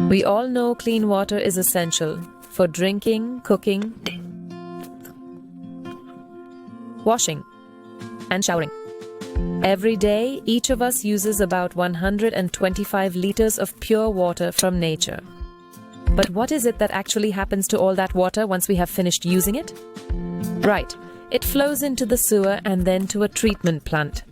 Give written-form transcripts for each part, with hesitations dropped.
We all know clean water is essential for drinking, cooking, washing, and showering. Every day, each of us uses about 125 liters of pure water from nature. But what is it that actually happens to all that water once we have finished using it? Right, it flows into the sewer and then to a treatment plant.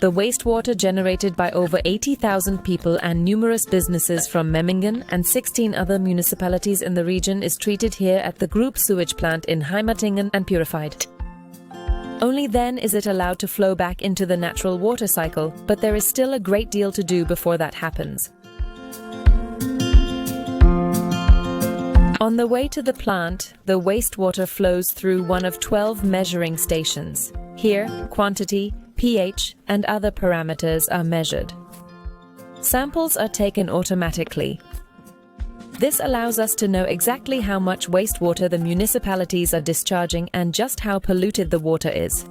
The wastewater generated by over 80,000 people and numerous businesses from Memmingen and 16 other municipalities in the region is treated here at the group sewage plant in Memmingen and purified. Only then is it allowed to flow back into the natural water cycle, but there is still a great deal to do before that happens. On the way to the plant, the wastewater flows through one of 12 measuring stations. Here, quantity, pH, and other parameters are measured. Samples are taken automatically. This allows us to know exactly how much wastewater the municipalities are discharging and just how polluted the water is.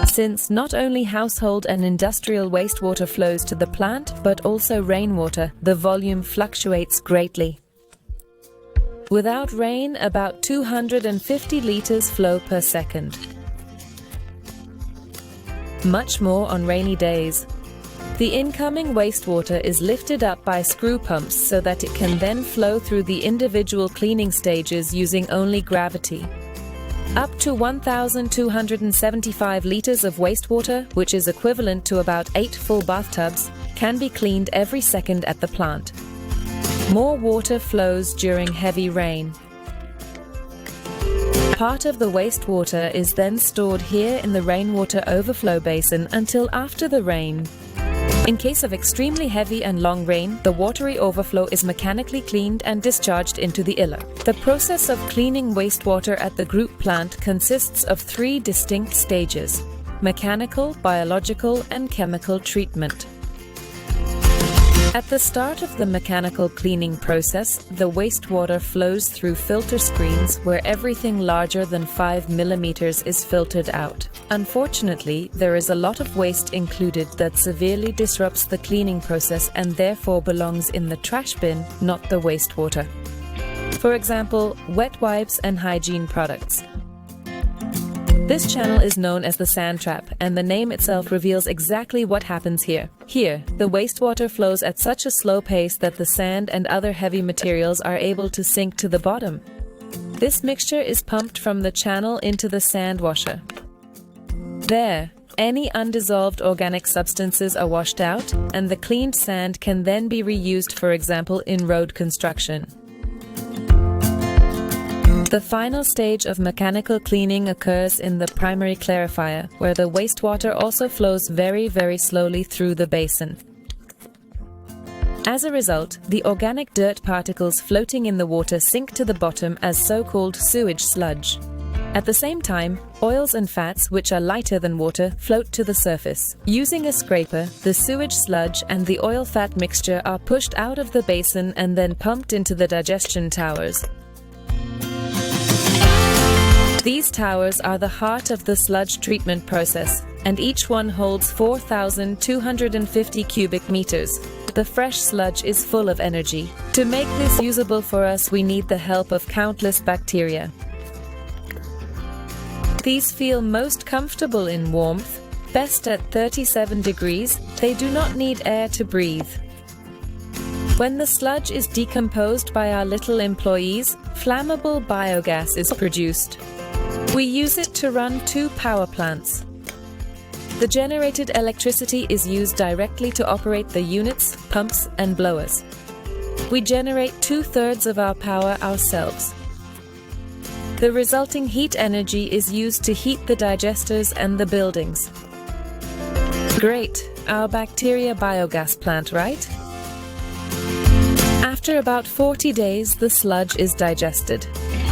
Since not only household and industrial wastewater flows to the plant, but also rainwater, the volume fluctuates greatly. Without rain, about 250 liters flow per second. Much more on rainy days. The incoming wastewater is lifted up by screw pumps so that it can then flow through the individual cleaning stages using only gravity. Up to 1,275 liters of wastewater, which is equivalent to about 8 full bathtubs, can be cleaned every second at the plant. More water flows during heavy rain. Part of the wastewater is then stored here in the rainwater overflow basin until after the rain. In case of extremely heavy and long rain, the watery overflow is mechanically cleaned and discharged into the Iller. The process of cleaning wastewater at the group plant consists of 3 distinct stages: mechanical, biological, and chemical treatment. At the start of the mechanical cleaning process, the wastewater flows through filter screens where everything larger than 5 millimeters is filtered out. Unfortunately, there is a lot of waste included that severely disrupts the cleaning process and therefore belongs in the trash bin, not the wastewater. For example, wet wipes and hygiene products. This channel is known as the sand trap, and the name itself reveals exactly what happens here. Here, the wastewater flows at such a slow pace that the sand and other heavy materials are able to sink to the bottom. This mixture is pumped from the channel into the sand washer. There, any undissolved organic substances are washed out, and the cleaned sand can then be reused, for example, in road construction. The final stage of mechanical cleaning occurs in the primary clarifier, where the wastewater also flows very, very slowly through the basin. As a result, the organic dirt particles floating in the water sink to the bottom as so-called sewage sludge. At the same time, oils and fats, which are lighter than water, float to the surface. Using a scraper, the sewage sludge and the oil-fat mixture are pushed out of the basin and then pumped into the digestion towers. These towers are the heart of the sludge treatment process, and each one holds 4,250 cubic meters. The fresh sludge is full of energy. To make this usable for us, we need the help of countless bacteria. These feel most comfortable in warmth, best at 37 degrees. They do not need air to breathe. When the sludge is decomposed by our little employees, flammable biogas is produced. We use it to run 2 power plants. The generated electricity is used directly to operate the units, pumps, and blowers. We generate 2/3 of our power ourselves. The resulting heat energy is used to heat the digesters and the buildings. Great, our bacteria biogas plant, right? After about 40 days, the sludge is digested.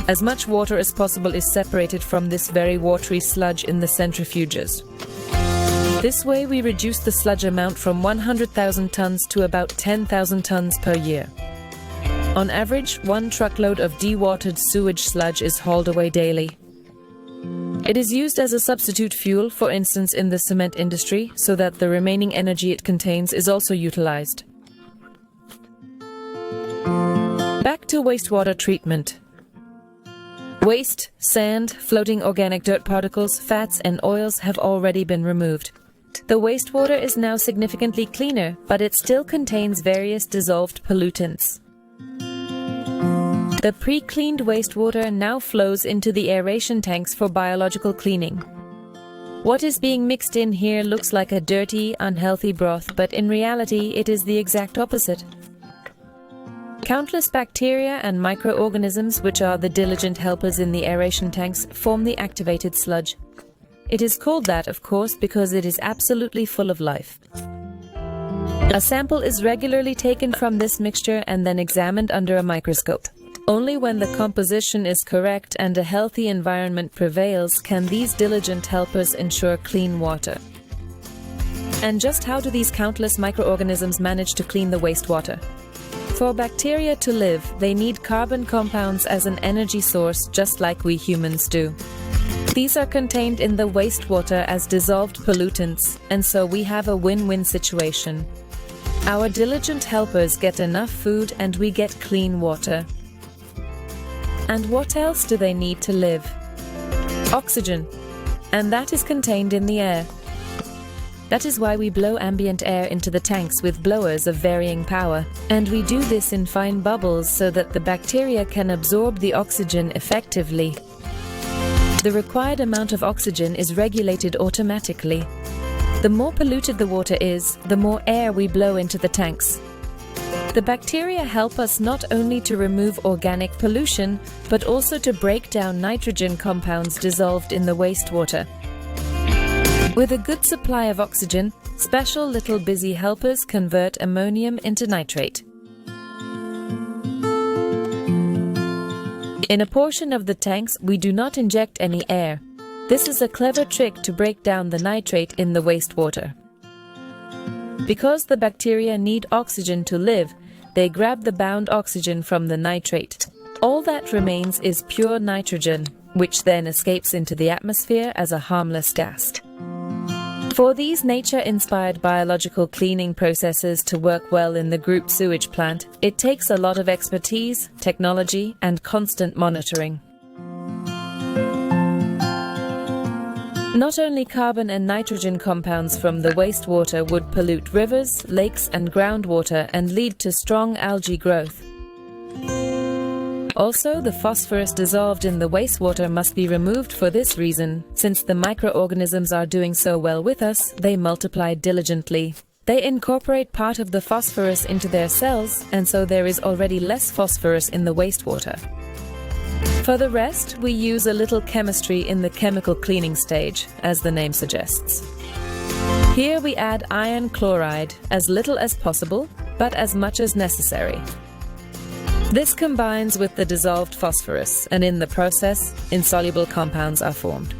As much water as possible is separated from this very watery sludge in the centrifuges. This way we reduce the sludge amount from 100,000 tons to about 10,000 tons per year. On average, 1 truckload of dewatered sewage sludge is hauled away daily. It is used as a substitute fuel, for instance in the cement industry, so that the remaining energy it contains is also utilized. Back to wastewater treatment. Waste, sand, floating organic dirt particles, fats and oils have already been removed. The wastewater is now significantly cleaner, but it still contains various dissolved pollutants. The pre-cleaned wastewater now flows into the aeration tanks for biological cleaning. What is being mixed in here looks like a dirty, unhealthy broth, but in reality it is the exact opposite. Countless bacteria and microorganisms, which are the diligent helpers in the aeration tanks, form the activated sludge. It is called that, of course, because it is absolutely full of life. A sample is regularly taken from this mixture and then examined under a microscope. Only when the composition is correct and a healthy environment prevails can these diligent helpers ensure clean water. And just how do these countless microorganisms manage to clean the wastewater? For bacteria to live, they need carbon compounds as an energy source, just like we humans do. These are contained in the wastewater as dissolved pollutants, and so we have a win-win situation. Our diligent helpers get enough food and we get clean water. And what else do they need to live? Oxygen, and that is contained in the air. That is why we blow ambient air into the tanks with blowers of varying power, and we do this in fine bubbles so that the bacteria can absorb the oxygen effectively. The required amount of oxygen is regulated automatically. The more polluted the water is, the more air we blow into the tanks. The bacteria help us not only to remove organic pollution, but also to break down nitrogen compounds dissolved in the wastewater. With a good supply of oxygen, special little busy helpers convert ammonium into nitrate. In a portion of the tanks, we do not inject any air. This is a clever trick to break down the nitrate in the wastewater. Because the bacteria need oxygen to live, they grab the bound oxygen from the nitrate. All that remains is pure nitrogen, which then escapes into the atmosphere as a harmless gas. For these nature-inspired biological cleaning processes to work well in the group sewage plant, it takes a lot of expertise, technology, and constant monitoring. Not only carbon and nitrogen compounds from the wastewater would pollute rivers, lakes, and groundwater and lead to strong algae growth. Also, the phosphorus dissolved in the wastewater must be removed for this reason. Since the microorganisms are doing so well with us, they multiply diligently. They incorporate part of the phosphorus into their cells, and so there is already less phosphorus in the wastewater. For the rest, we use a little chemistry in the chemical cleaning stage, as the name suggests. Here we add iron chloride, as little as possible, but as much as necessary. This combines with the dissolved phosphorus, and in the process, insoluble compounds are formed.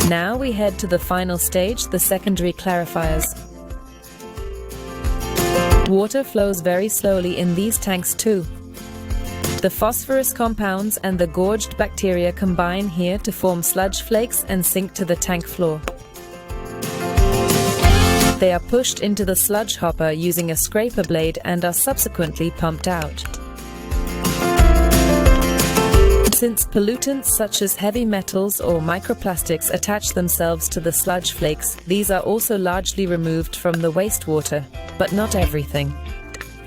Now we head to the final stage, the secondary clarifiers. Water flows very slowly in these tanks too. The phosphorus compounds and the gorged bacteria combine here to form sludge flakes and sink to the tank floor. They are pushed into the sludge hopper using a scraper blade and are subsequently pumped out. Since pollutants such as heavy metals or microplastics attach themselves to the sludge flakes, these are also largely removed from the wastewater, but not everything.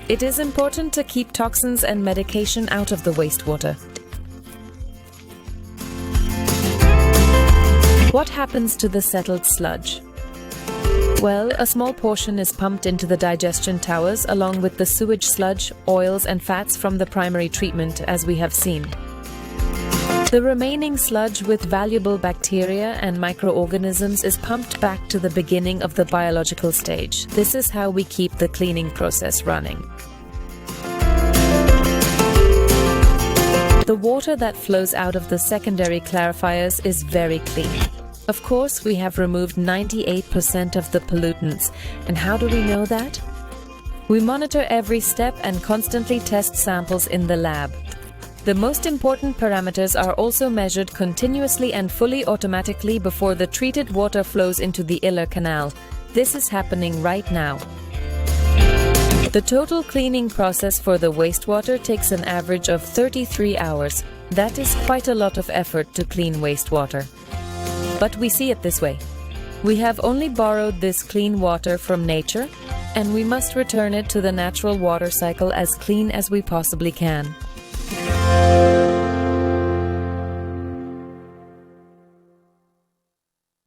It is important to keep toxins and medication out of the wastewater. What happens to the settled sludge? Well, a small portion is pumped into the digestion towers along with the sewage sludge, oils and fats from the primary treatment, as we have seen. The remaining sludge with valuable bacteria and microorganisms is pumped back to the beginning of the biological stage. This is how we keep the cleaning process running. The water that flows out of the secondary clarifiers is very clean. Of course, we have removed 98% of the pollutants. And how do we know that? We monitor every step and constantly test samples in the lab. The most important parameters are also measured continuously and fully automatically before the treated water flows into the Iller Canal. This is happening right now. The total cleaning process for the wastewater takes an average of 33 hours. That is quite a lot of effort to clean wastewater. But we see it this way. We have only borrowed this clean water from nature, and we must return it to the natural water cycle as clean as we possibly can.